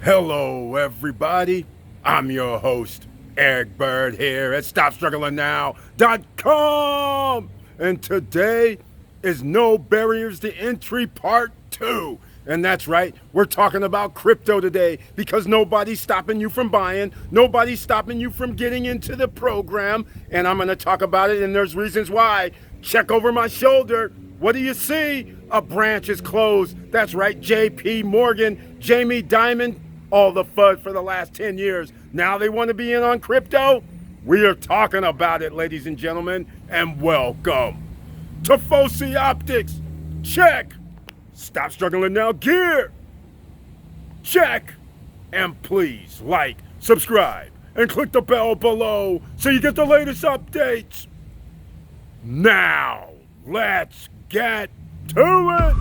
Hello, everybody. I'm your host, Eric Bird, here at StopStrugglingNow.com. And today is No Barriers to Entry Part 2. And that's right, we're talking about crypto today because nobody's stopping you from buying, nobody's stopping you from getting into the program. And I'm going to talk about it, and there's reasons why. Check over my shoulder. What do you see? A branch is closed. That's right, JP Morgan, Jamie Dimon, all the FUD for the last 10 years. Now they want to be in on crypto? We are talking about it, ladies and gentlemen, and welcome to Foci Optics. Check. Stop struggling now. Gear. Check. And please like, subscribe, and click the bell below so you get the latest updates. Now, let's get to it.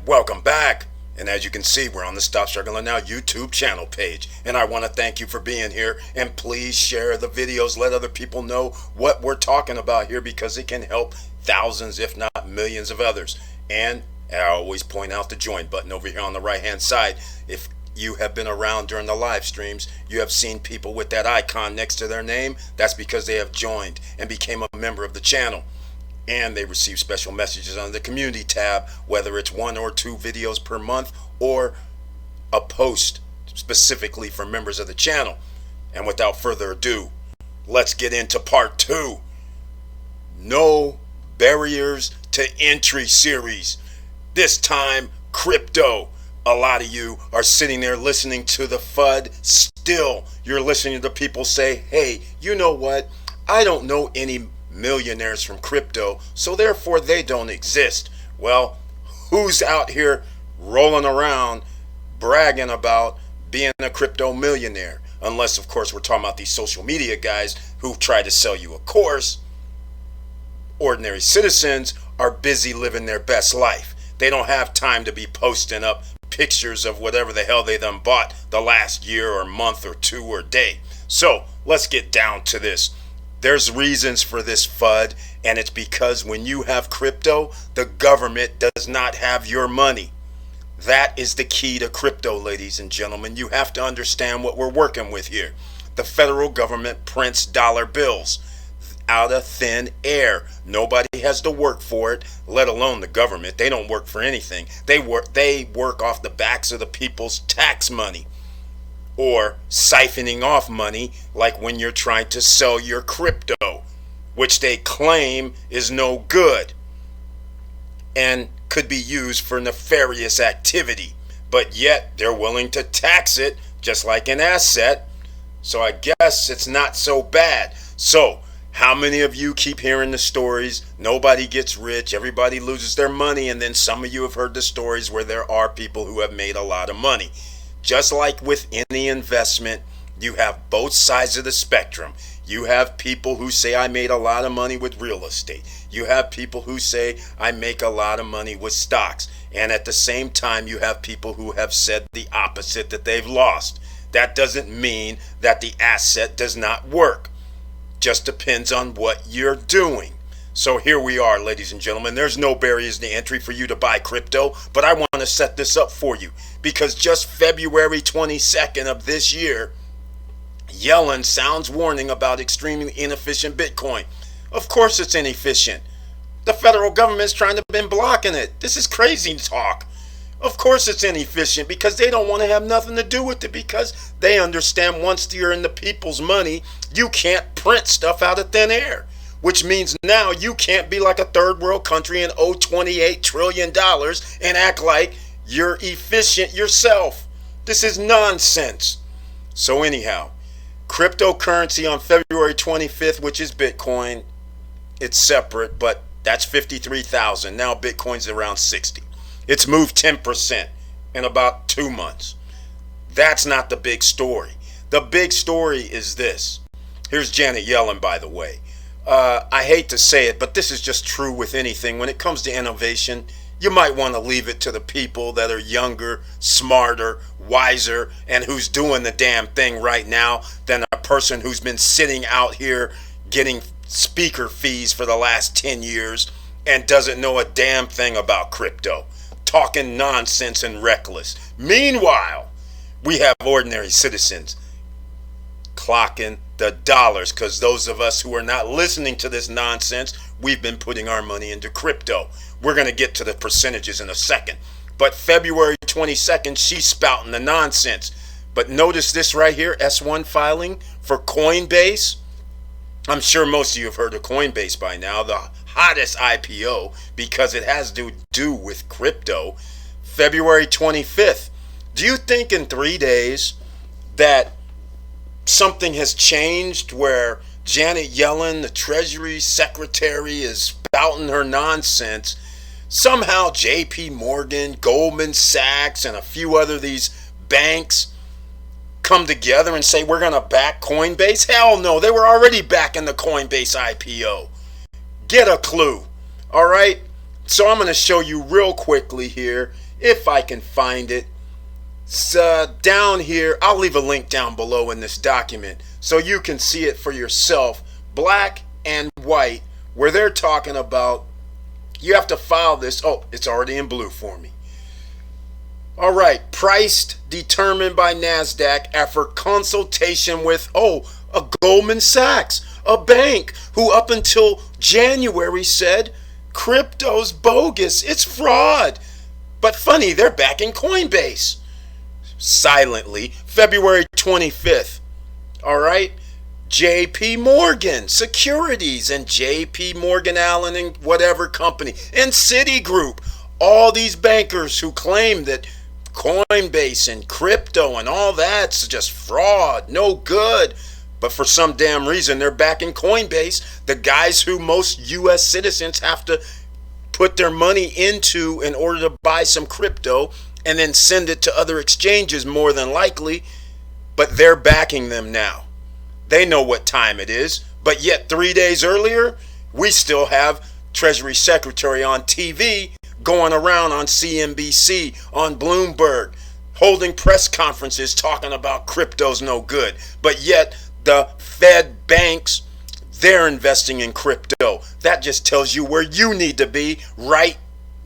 Welcome back. And as you can see, we're on the Stop Struggling Now YouTube channel page. And I want to thank you for being here. And please share the videos. Let other people know what we're talking about here because it can help thousands, if not millions of others. And I always point out the join button over here on the right hand side. If you have been around during the live streams, you have seen people with that icon next to their name. That's because they have joined and became a member of the channel. And they receive special messages on the community tab, whether it's 1 or 2 videos per month or a post specifically for members of the channel. And without further ado, let's get into part 2. No Barriers to Entry series. This time, crypto. A lot of you are sitting there listening to the FUD. Still, you're listening to people say, hey, you know what? I don't know any millionaires from crypto, so therefore they don't exist. Well, who's out here rolling around bragging about being a crypto millionaire? Unless, of course, we're talking about these social media guys who try to sell you a course. Ordinary citizens are busy living their best life. They don't have time to be posting up pictures of whatever the hell they done bought the last year or month or 2 or day. So let's get down to this. There's reasons for this FUD, and it's because when you have crypto, the government does not have your money. That is the key to crypto, ladies and gentlemen. You have to understand what we're working with here. The federal government prints dollar bills out of thin air. Nobody has to work for it, let alone the government. They don't work for anything. They work off the backs of the people's tax money. Or siphoning off money, like when you're trying to sell your crypto, which they claim is no good and could be used for nefarious activity, but yet they're willing to tax it just like an asset. So I guess it's not so bad. So how many of you keep hearing the stories, nobody gets rich, everybody loses their money, and then some of you have heard the stories where there are people who have made a lot of money? Just like with any investment, you have both sides of the spectrum. You have people who say, I made a lot of money with real estate. You have people who say, I make a lot of money with stocks. And at the same time, you have people who have said the opposite, that they've lost. That doesn't mean that the asset does not work. Just depends on what you're doing. So here we are, ladies and gentlemen. There's no barriers to entry for you to buy crypto, but I want to set this up for you because just February 22nd of this year, Yellen sounds warning about extremely inefficient Bitcoin. Of course it's inefficient. The federal government's trying to been blocking it. This is crazy talk. Of course it's inefficient because they don't want to have nothing to do with it because they understand once you're in the people's money, you can't print stuff out of thin air. Which means now you can't be like a third world country and owe $28 trillion and act like you're efficient yourself. This is nonsense. So anyhow, cryptocurrency on February 25th, which is Bitcoin, it's separate, but that's 53,000. Now Bitcoin's around 60. It's moved 10%. in about 2 months. That's not the big story. The big story is this. Here's Janet Yellen, by the way. I hate to say it, but this is just true with anything. When it comes to innovation, you might want to leave it to the people that are younger, smarter, wiser, and who's doing the damn thing right now than a person who's been sitting out here getting speaker fees for the last 10 years and doesn't know a damn thing about crypto, talking nonsense and reckless. Meanwhile, we have ordinary citizens clocking the dollars, because those of us who are not listening to this nonsense, we've been putting our money into crypto. We're going to get to the percentages in a second. But February 22nd, she's spouting the nonsense. But notice this right here, S1 filing for Coinbase. I'm sure most of you have heard of Coinbase by now, the hottest IPO, because it has to do with crypto. February 25th. Do you think in 3 days that something has changed where Janet Yellen, the Treasury Secretary, is spouting her nonsense? Somehow JP Morgan, Goldman Sachs, and a few other these banks come together and say we're going to back Coinbase? Hell no, they were already backing the Coinbase IPO. Get a clue. All right? So I'm going to show you real quickly here, if I can find it. Down here, I'll leave a link down below in this document so you can see it for yourself, black and white, where they're talking about you have to file this. Oh, it's already in blue for me. All right, priced, determined by NASDAQ after consultation with, a Goldman Sachs, a bank who up until January said crypto's bogus, it's fraud. But funny, they're backing Coinbase. Silently, February 25th. All right, JP Morgan Securities and JP Morgan Allen and whatever company and Citigroup, all these bankers who claim that Coinbase and crypto and all that's just fraud, no good. But for some damn reason, they're backing Coinbase, the guys who most U.S. citizens have to put their money into in order to buy some crypto and then send it to other exchanges more than likely. But they're backing them now. They know what time it is. But yet 3 days earlier, we still have Treasury Secretary on TV going around on CNBC, on Bloomberg, holding press conferences talking about crypto's no good. But yet the Fed banks, they're investing in crypto. That just tells you where you need to be right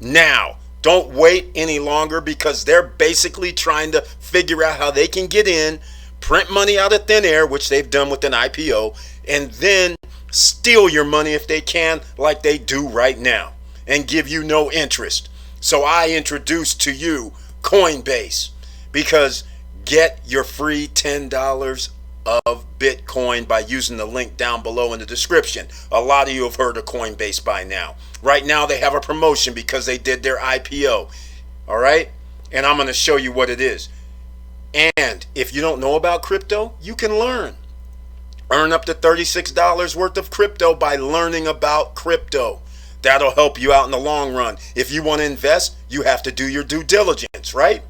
now. Don't wait any longer, because they're basically trying to figure out how they can get in, print money out of thin air, which they've done with an IPO, and then steal your money if they can, like they do right now, and give you no interest. So I introduce to you Coinbase, because get your free $10 of Bitcoin by using the link down below in the description. A lot of you have heard of Coinbase by now. Right now they have a promotion because they did their IPO. All right? And I'm going to show you what it is. And if you don't know about crypto, you can learn. Earn up to $36 worth of crypto by learning about crypto. That'll help you out in the long run. If you want to invest, you have to do your due diligence, right?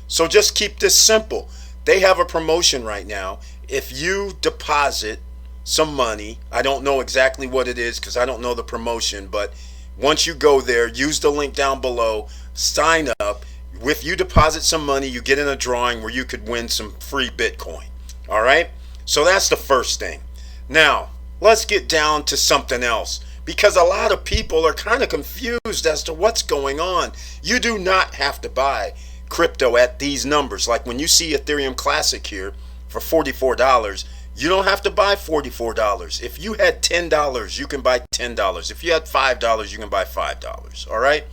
So just keep this simple. They have a promotion right now. If you deposit some money, I don't know exactly what it is because I don't know the promotion, but once you go there, use the link down below, sign up. If you deposit some money, you get in a drawing where you could win some free Bitcoin. All right? So that's the first thing. Now, let's get down to something else, because a lot of people are kind of confused as to what's going on. You do not have to buy crypto at these numbers. Like when you see Ethereum Classic here for $44, you don't have to buy $44. If you had $10, you can buy $10. If you had $5, you can buy $5. All right?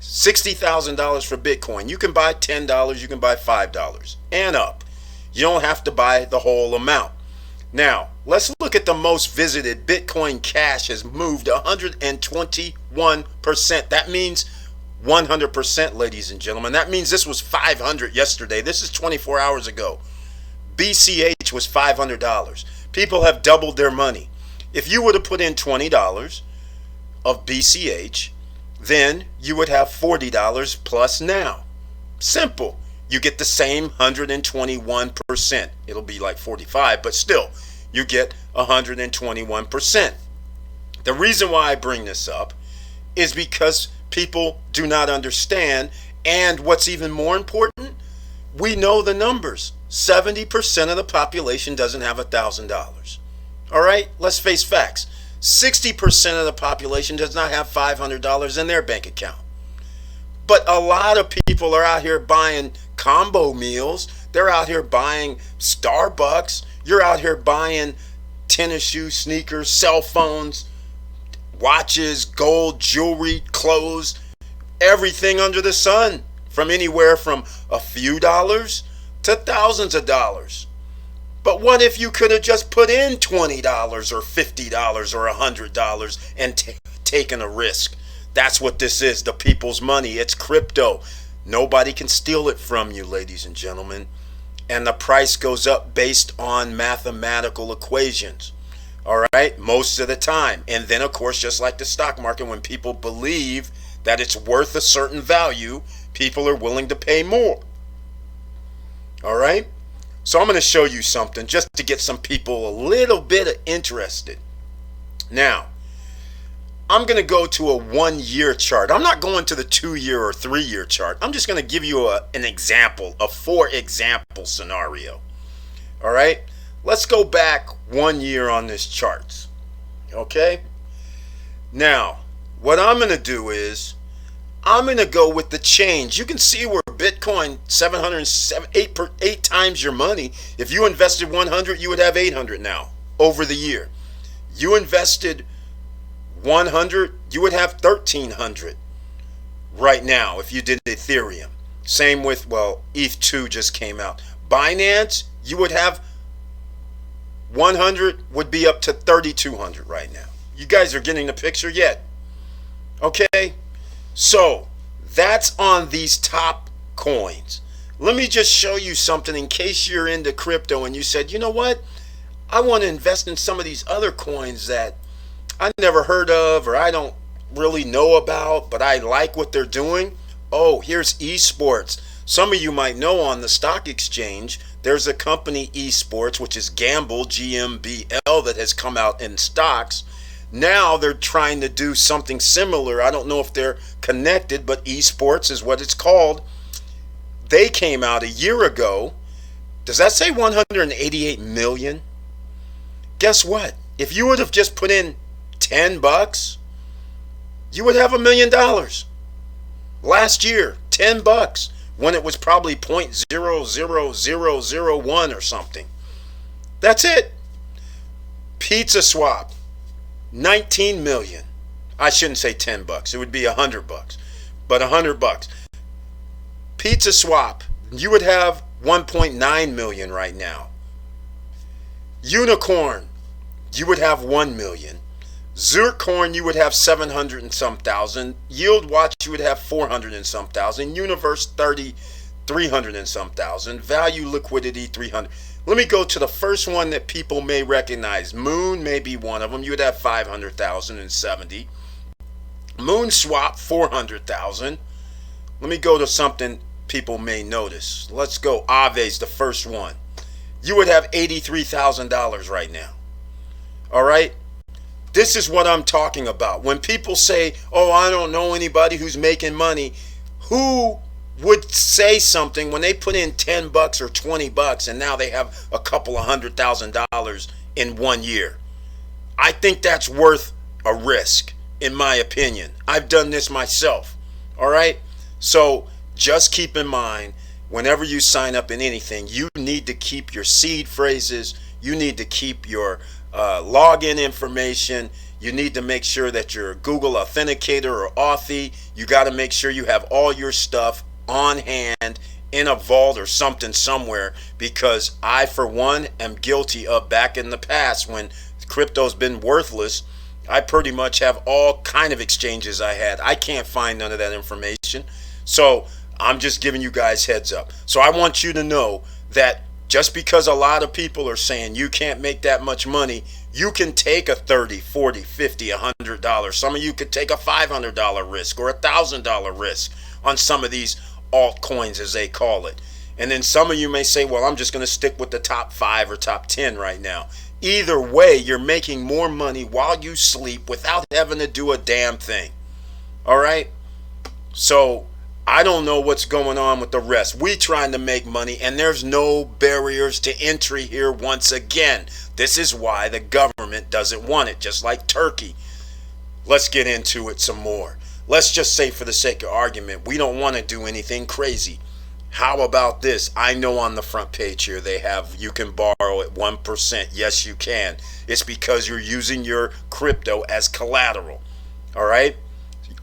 $60,000 for Bitcoin. You can buy $10, you can buy $5 and up. You don't have to buy the whole amount. Now, let's look at the most visited. Bitcoin Cash has moved 121%. That means 100%, ladies and gentlemen. That means this was 500 yesterday. This is 24 hours ago. BCH was $500. People have doubled their money. If you were to put in $20 of BCH, then you would have $40 plus now. Simple. You get the same 121%. It'll be like 45, but still, you get 121%. The reason why I bring this up is because people do not understand, and what's even more important, we know the numbers. 70% of the population doesn't have $1,000. All right, let's face facts. 60% of the population does not have $500 in their bank account. But a lot of people are out here buying combo meals. They're out here buying Starbucks. You're out here buying tennis shoes, sneakers, cell phones, watches, gold, jewelry, clothes, everything under the sun, from anywhere from a few dollars to thousands of dollars. But what if you could have just put in $20 or $50 or $100 and taken a risk? That's what this is, the people's money. It's crypto. Nobody can steal it from you, ladies and gentlemen. And the price goes up based on mathematical equations. All right, most of the time. And then, of course, just like the stock market, when people believe that it's worth a certain value, people are willing to pay more. All right, so I'm going to show you something just to get some people a little bit interested. Now, I'm going to go to a 1 year chart. I'm not going to the 2 year or 3 year chart. I'm just going to give you an example, a for example scenario. All right, let's go back 1 year on this chart. Okay, now what I'm going to do is I'm going to go with the change. You can see where Bitcoin 8 times your money. If you invested 100, you would have 800 now over the year. You invested 100, you would have 1,300 right now if you did Ethereum. Same with, well, ETH2 just came out. Binance, you would have 100 would be up to 3,200 right now. You guys are getting the picture yet? Okay, so that's on these top coins. Let me just show you something in case you're into crypto and you said, you know what, I want to invest in some of these other coins that I never heard of or I don't really know about, but I like what they're doing. Oh, here's esports. Some of you might know on the stock exchange, there's a company, esports, which is Gamble, GMBL, that has come out in stocks. Now they're trying to do something similar. I don't know if they're connected, but esports is what it's called. They came out a year ago. Does that say 188 million? Guess what? If you would have just put in $10, you would have $1 million. Last year, $10, when it was probably 0.00001 or something. That's it. Pizza Swap, 19 million. I shouldn't say $10. It would be $100, but $100. Pizza Swap, you would have 1.9 million right now. Unicorn, you would have 1 million. Zircoin, you would have 700 and some thousand. Yield Watch, you would have 400 and some thousand. Universe 300 and some thousand. Value Liquidity 300. Let me go to the first one that people may recognize. Moon may be one of them. You would have 500,070. Moon Swap 400,000. Let me go to something people may notice. Let's go. Aave's the first one. You would have $83,000 right now. All right. This is what I'm talking about. When people say, oh, I don't know anybody who's making money, who would say something when they put in $10 or $20 and now they have a couple of $100,000 in 1 year? I think that's worth a risk, in my opinion. I've done this myself. All right. So just keep in mind, whenever you sign up in anything, you need to keep your seed phrases. You need to keep your login information. You need to make sure that you're Google Authenticator or Authy. You got to make sure you have all your stuff on hand in a vault or something somewhere, because I, for one, am guilty of, back in the past when crypto's been worthless, I pretty much have all kind of exchanges I had. I can't find none of that information. So I'm just giving you guys heads up. So I want you to know that just because a lot of people are saying you can't make that much money, you can take a $30, $40, $50, $100. Some of you could take a $500 risk or $1,000 risk on some of these altcoins as they call it. And then some of you may say, well, I'm just going to stick with the top 5 or top 10 right now. Either way, you're making more money while you sleep without having to do a damn thing. All right? So I don't know what's going on with the rest. We trying to make money, and there's no barriers to entry here once again. This is why the government doesn't want it, just like Turkey. Let's get into it some more. Let's just say, for the sake of argument, we don't want to do anything crazy. How about this? I know on the front page here they have you can borrow at 1%. Yes, you can. It's because you're using your crypto as collateral. All right?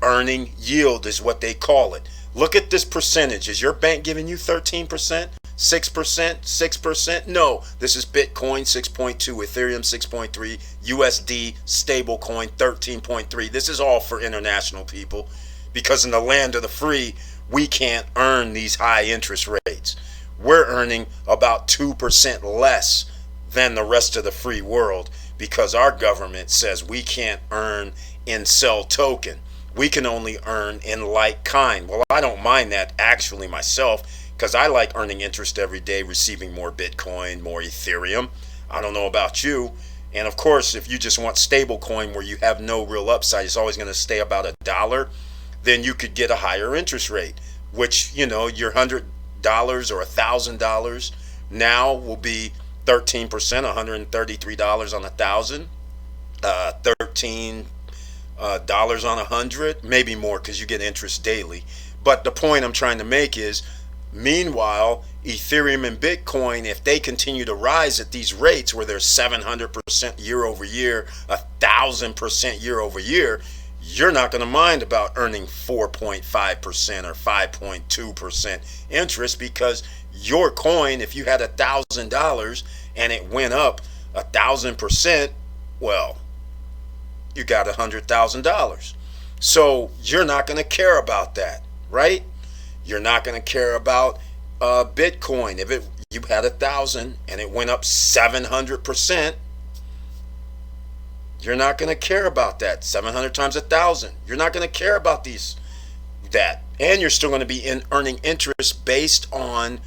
Earning yield is what they call it. Look at this percentage. Is your bank giving you 13%? 6%? 6%? No. This is Bitcoin 6.2, Ethereum 6.3, USD stablecoin 13.3. This is all for international people, because in the land of the free, we can't earn these high interest rates. We're earning about 2% less than the rest of the free world, because our government says we can't earn in sell token. We can only earn in like kind. Well, I don't mind that actually myself, because I like earning interest every day, receiving more Bitcoin, more Ethereum. I don't know about you. And of course, if you just want stablecoin where you have no real upside, it's always going to stay about $1, then you could get a higher interest rate, which, you know, your $100 or $1,000 now will be 13%, $133 on 1,000, $13 on 100, maybe more because you get interest daily. But the point I'm trying to make is, meanwhile, Ethereum and Bitcoin, if they continue to rise at these rates where they're 700% year over year, 1,000% year over year, you're not going to mind about earning 4.5% or 5.2% interest, because your coin, if you had $1,000 and it went up 1,000%, well, you got $100,000. So you're not going to care about that, right? You're not going to care about Bitcoin. If you had 1,000 and it went up 700%, you're not going to care about that. 700 times 1,000. You're not going to care about that. And you're still going to be earning interest based on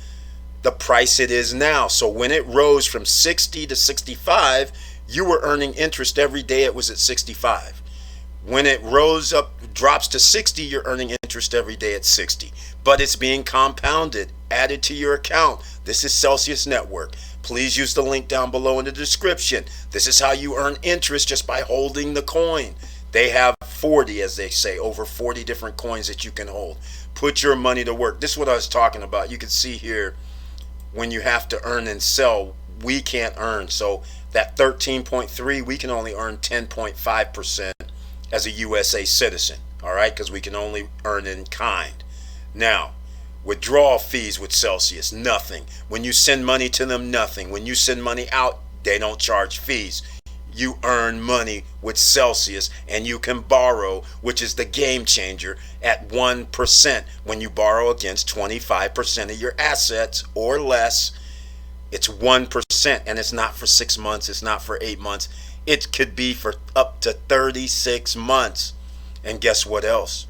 the price it is now. So when it rose from 60 to 65, you were earning interest every day it was at 65. When it drops to 60, you're earning interest every day at 60. But it's being compounded, added to your account. This is Celsius Network. Please use the link down below in the description. This is how you earn interest, just by holding the coin. They have 40, as they say, over 40 different coins that you can hold. Put your money to work. This is what I was talking about. You can see here, when you have to earn and sell, we can't earn. So that 13.3, we can only earn 10.5% as a USA citizen. All right, because we can only earn in kind. Now, withdrawal fees with Celsius, nothing. When you send money to them, nothing. When you send money out, they don't charge fees. You earn money with Celsius, and you can borrow, which is the game changer, at 1%. When you borrow against 25% of your assets or less, it's 1%, and it's not for 6 months. It's not for 8 months. It could be for up to 36 months. And guess what else?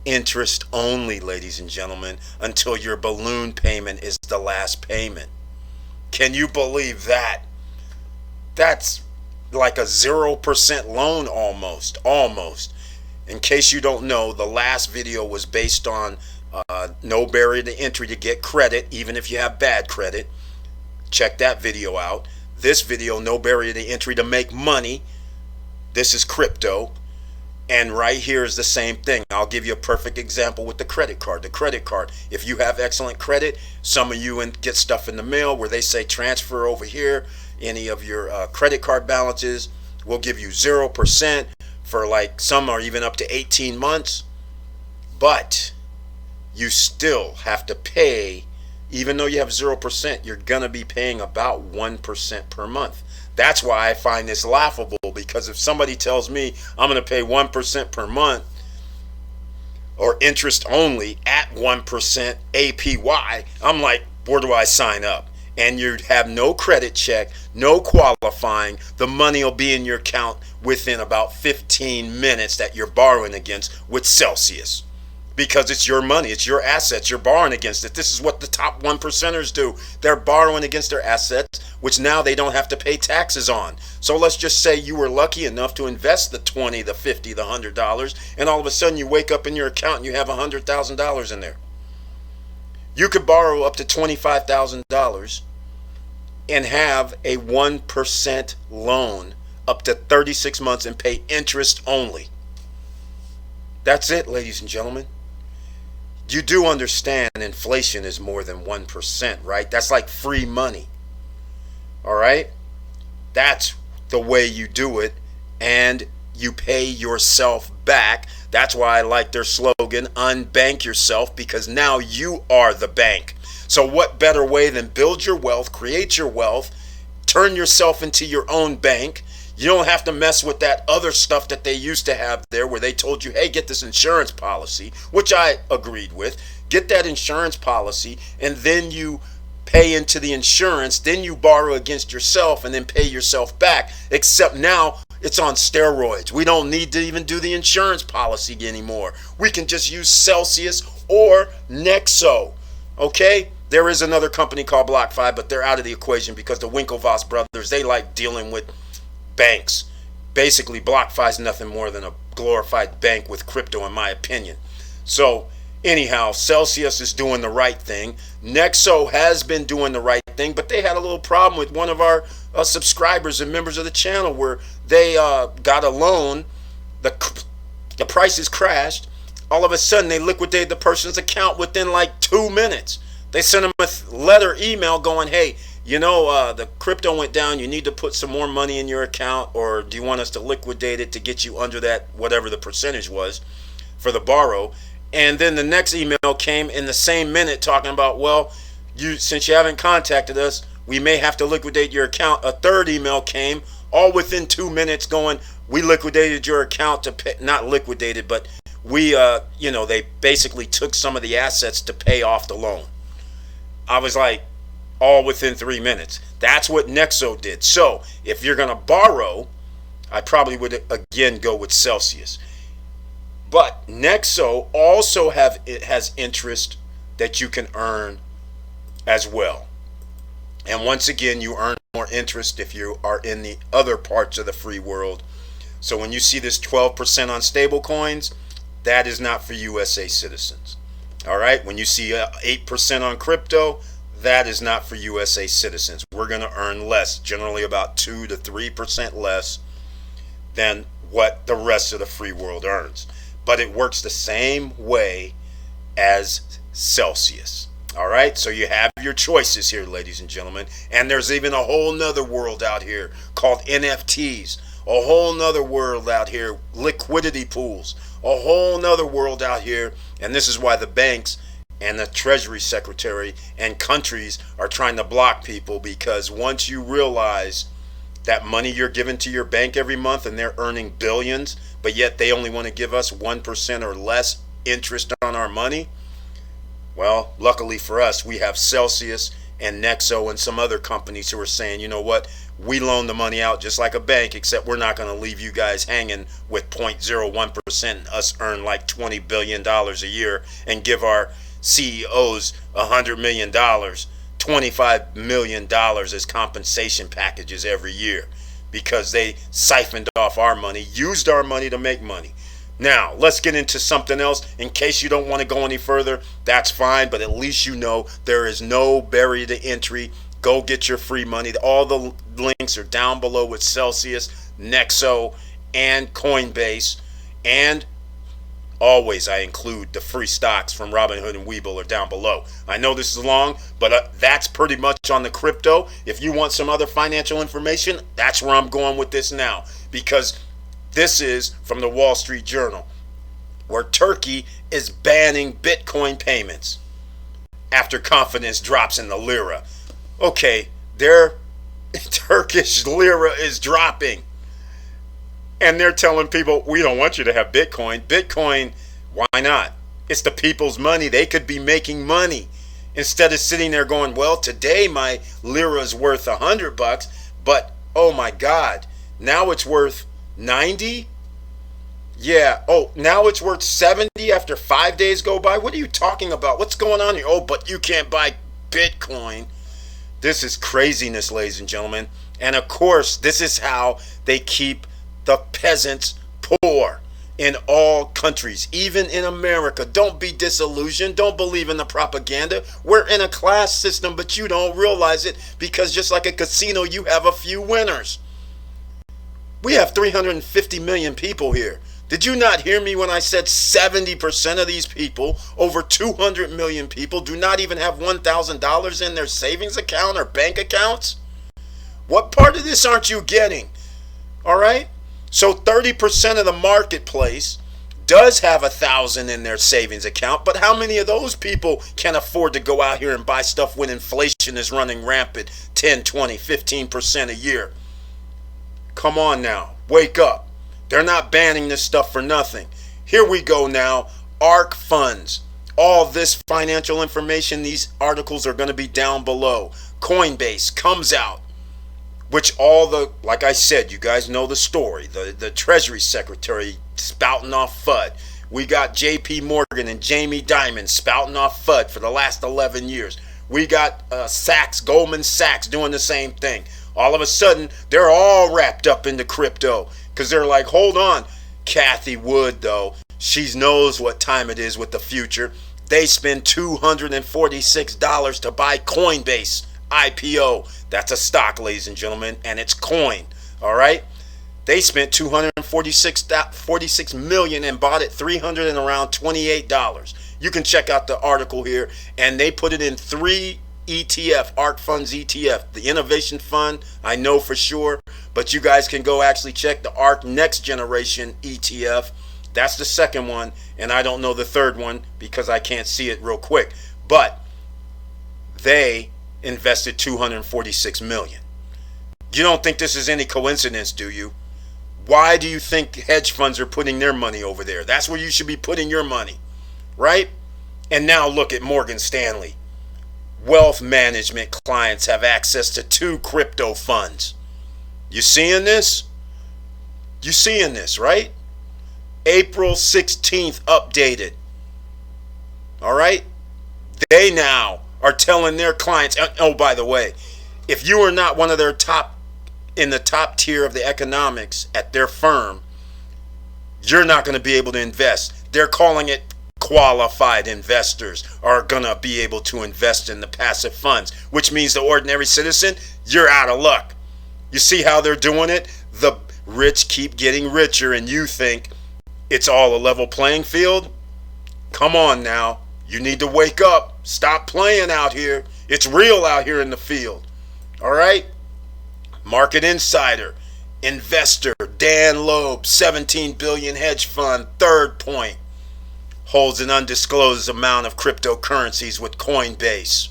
Interest only, ladies and gentlemen, until your balloon payment is the last payment. Can you believe that? That's like a 0% loan almost. In case you don't know, the last video was based on no barrier to entry to get credit, even if you have bad credit. Check that video out. This video, no barrier to entry to make money. This is crypto. And right here is the same thing. I'll give you a perfect example with the credit card. The credit card, if you have excellent credit, some of you get stuff in the mail where they say transfer over here any of your credit card balances. We'll give you 0% for, like, some are even up to 18 months. But you still have to pay. Even though you have 0%, you're going to be paying about 1% per month. That's why I find this laughable, because if somebody tells me I'm going to pay 1% per month, or interest only at 1% APY, I'm like, where do I sign up? And you'd have no credit check, no qualifying. The money will be in your account within about 15 minutes that you're borrowing against with Celsius. because it's your money, it's your assets, you're borrowing against it. This is what the top 1%ers do. They're borrowing against their assets, which now they don't have to pay taxes on. So let's just say you were lucky enough to invest the 20, the 50, the $100, and all of a sudden you wake up in your account and you have $100,000 in there. You could borrow up to $25,000 and have a 1% loan up to 36 months and pay interest only. That's it, ladies and gentlemen. You do understand inflation is more than 1%, right? That's like free money. All right? That's the way you do it, and you pay yourself back. That's why I like their slogan, unbank yourself, because now you are the bank. So what better way than build your wealth, create your wealth, turn yourself into your own bank. You don't have to mess with that other stuff that they used to have there where they told you, hey, get this insurance policy, which I agreed with. Get that insurance policy, and then you pay into the insurance, then you borrow against yourself and then pay yourself back. Except now it's on steroids. We don't need to even do the insurance policy anymore. We can just use Celsius or Nexo. Okay? There is another company called BlockFi, but they're out of the equation because the Winklevoss brothers, they like dealing with banks. Basically, BlockFi is nothing more than a glorified bank with crypto, in my opinion. So anyhow, Celsius is doing the right thing. Nexo has been doing the right thing, but they had a little problem with one of our subscribers and members of the channel where they got a loan. The prices crashed. All of a sudden, they liquidated the person's account within like 2 minutes. They sent them a letter, email going, hey, you know, the crypto went down. You need to put some more money in your account, or do you want us to liquidate it to get you under that, whatever the percentage was for the borrow? And then the next email came in the same minute talking about, well, since you haven't contacted us, we may have to liquidate your account. A third email came all within 2 minutes going, we liquidated your account to pay, not liquidated, but we, they basically took some of the assets to pay off the loan. I was like, all within 3 minutes. That's what Nexo did. So if you're going to borrow, I probably would again go with Celsius. But Nexo also has interest that you can earn as well. And once again, you earn more interest if you are in the other parts of the free world. So when you see this 12% on stable coins, that is not for USA citizens. All right. When you see 8% on crypto, that is not for USA citizens. We're going to earn less, generally about 2 to 3% less than what the rest of the free world earns. But it works the same way as Celsius. All right, so you have your choices here, ladies and gentlemen. And there's even a whole nother world out here called NFTs. A whole nother world out here, liquidity pools. A whole nother world out here. And this is why the banks and the Treasury Secretary and countries are trying to block people, because once you realize that money you're giving to your bank every month and they're earning billions, but yet they only want to give us 1% or less interest on our money, well, luckily for us, we have Celsius and Nexo and some other companies who are saying, you know what, we loan the money out just like a bank, except we're not going to leave you guys hanging with 0.01% and us earn like $20 billion a year and give our CEOs $100 million, $25 million as compensation packages every year because they siphoned off our money, used our money to make money. Now, let's get into something else. In case you don't want to go any further, that's fine, but at least you know there is no barrier to entry. Go get your free money. All the links are down below with Celsius, Nexo, and Coinbase. And always I include the free stocks from Robinhood and Webull are down below. I know this is long, but that's pretty much on the crypto. If you want some other financial information, that's where I'm going with this now, because this is from the Wall Street Journal, where Turkey is banning Bitcoin payments after confidence drops in the lira. Okay, their Turkish lira is dropping. And they're telling people, we don't want you to have Bitcoin. Bitcoin, why not? It's the people's money. They could be making money instead of sitting there going, well, today my lira is worth $100, but oh my God, now it's worth 90. Yeah. Oh, now it's worth 70 after 5 days go by? What are you talking about? What's going on here? Oh, but you can't buy Bitcoin. This is craziness, ladies and gentlemen. And of course, this is how they keep the peasants poor in all countries, even in America. Don't be disillusioned. Don't believe in the propaganda. We're in a class system, but you don't realize it because just like a casino, you have a few winners. We have 350 million people here. Did you not hear me when I said 70% of these people, over 200 million people, do not even have $1,000 in their savings account or bank accounts? What part of this aren't you getting? All right? So 30% of the marketplace does have $1,000 in their savings account, but how many of those people can afford to go out here and buy stuff when inflation is running rampant 10, 20, 15% a year? Come on now, wake up. They're not banning this stuff for nothing. Here we go now, ARK funds. All this financial information, these articles are going to be down below. Coinbase comes out, which like I said, you guys know the story. The Treasury Secretary spouting off FUD. We got JP Morgan and Jamie Dimon spouting off FUD for the last 11 years. We got Goldman Sachs doing the same thing. All of a sudden, they're all wrapped up into crypto because they're like, hold on. Kathy Wood, though, she knows what time it is with the future. They spend $246 to buy Coinbase IPO. That's a stock, ladies and gentlemen, and it's coin. All right? They spent $246 million and bought it $328. You can check out the article here, and they put it in 3 ETF, ARK Funds ETF. The Innovation Fund, I know for sure, but you guys can go actually check the ARK Next Generation ETF. That's the second one, and I don't know the third one because I can't see it real quick. But they invested $246 million. You don't think this is any coincidence, do you? Why do you think hedge funds are putting their money over there? That's where you should be putting your money, right? And now look at Morgan Stanley. Wealth management clients have access to 2 crypto funds. You seeing this? You seeing this, right? April 16th updated. All right? They now are telling their clients, oh, by the way, if you are not one of their in the top tier of the economics at their firm, you're not going to be able to invest. They're calling it qualified investors are going to be able to invest in the passive funds, which means the ordinary citizen, you're out of luck. You see how they're doing it? The rich keep getting richer, and you think it's all a level playing field? Come on now. You need to wake up. Stop playing out here. It's real out here in the field. All right? Market Insider, investor Dan Loeb, 17 billion hedge fund, third point, holds an undisclosed amount of cryptocurrencies with Coinbase.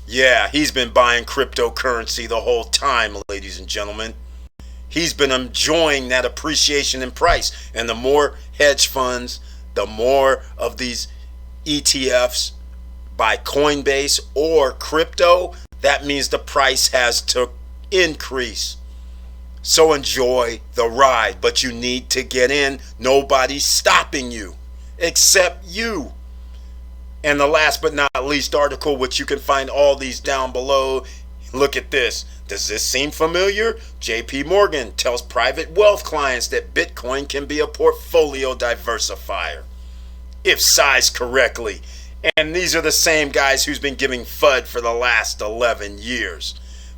Yeah, he's been buying cryptocurrency the whole time, ladies and gentlemen. He's been enjoying that appreciation in price. And the more hedge funds, the more of these ETFs by Coinbase or crypto, that means the price has to increase. So enjoy the ride, but you need to get in. Nobody's stopping you except you. And the last but not least article, which you can find all these down below. Look at this. Does this seem familiar? JP Morgan tells private wealth clients that Bitcoin can be a portfolio diversifier if sized correctly. And these are the same guys who's been giving FUD for the last 11 years.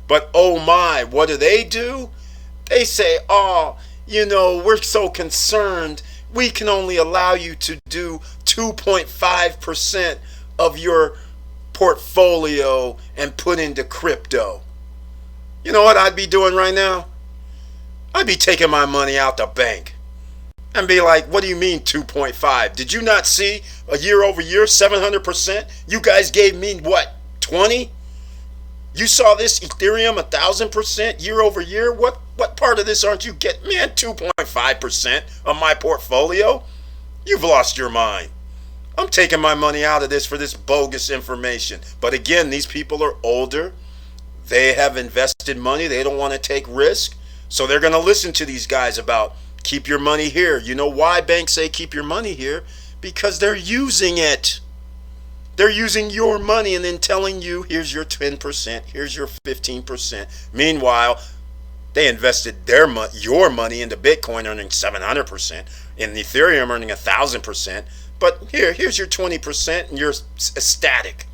But oh my, what do? They say, oh, we're so concerned. We can only allow you to do 2.5% of your portfolio and put into crypto. You know what I'd be doing right now? I'd be taking my money out the bank and be like, what do you mean 2.5? Did you not see a year over year, 700%? You guys gave me what, 20? You saw this Ethereum 1,000% year over year? What part of this aren't you getting? Man, 2.5% of my portfolio? You've lost your mind. I'm taking my money out of this for this bogus information. But again, these people are older. They have invested money. They don't want to take risk. So they're going to listen to these guys about Keep your money here. You know why banks say keep your money here? Because they're using it. They're using your money and then telling you, here's your 10%, here's your 15%. Meanwhile, they invested your money into Bitcoin earning 700%, in Ethereum earning 1,000%. But here's your 20% and you're ecstatic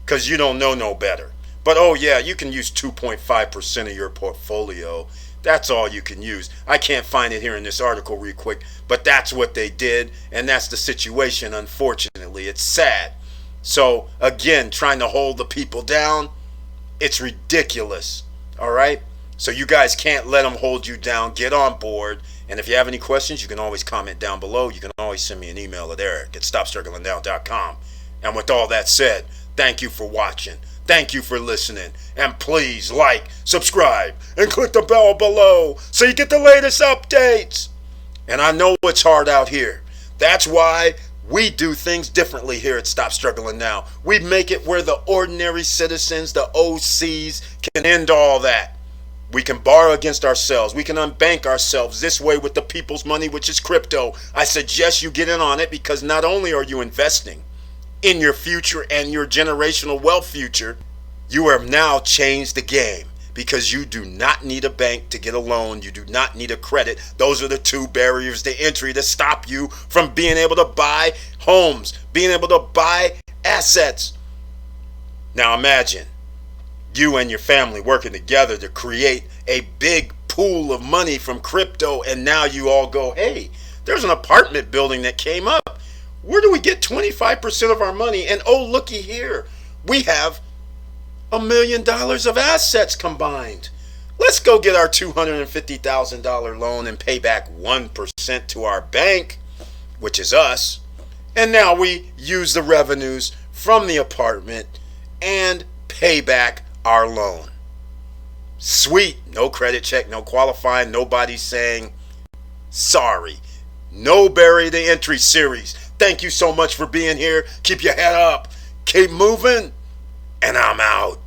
because you don't know no better. But oh yeah, you can use 2.5% of your portfolio. That's all you can use. I can't find it here in this article real quick, but that's what they did, and that's the situation, unfortunately. It's sad. So again, trying to hold the people down, it's ridiculous. All right? So you guys can't let them hold you down. Get on board. And if you have any questions, you can always comment down below. You can always send me an email at eric@stopstrugglingnow.com. And with all that said, thank you for watching. Thank you for listening. And please like, subscribe, and click the bell below so you get the latest updates. And I know it's hard out here. That's why we do things differently here at Stop Struggling Now. We make it where the ordinary citizens, the OCs, can end all that. We can borrow against ourselves. We can unbank ourselves this way with the people's money, which is crypto. I suggest you get in on it because not only are you investing in your future and your generational wealth future, you have now changed the game because you do not need a bank to get a loan. You do not need a credit. Those are the two barriers to entry that stop you from being able to buy homes, being able to buy assets. Now imagine you and your family working together to create a big pool of money from crypto, and now you all go, hey, there's an apartment building that came up. Where do we get 25% of our money? And oh, looky here, we have $1 million of assets combined. Let's go get our $250,000 loan and pay back 1% to our bank, which is us. And now we use the revenues from the apartment and pay back our loan. Sweet. No credit check, no qualifying, nobody saying sorry. No barrier to entry series. Thank you so much for being here. Keep your head up. Keep moving. And I'm out.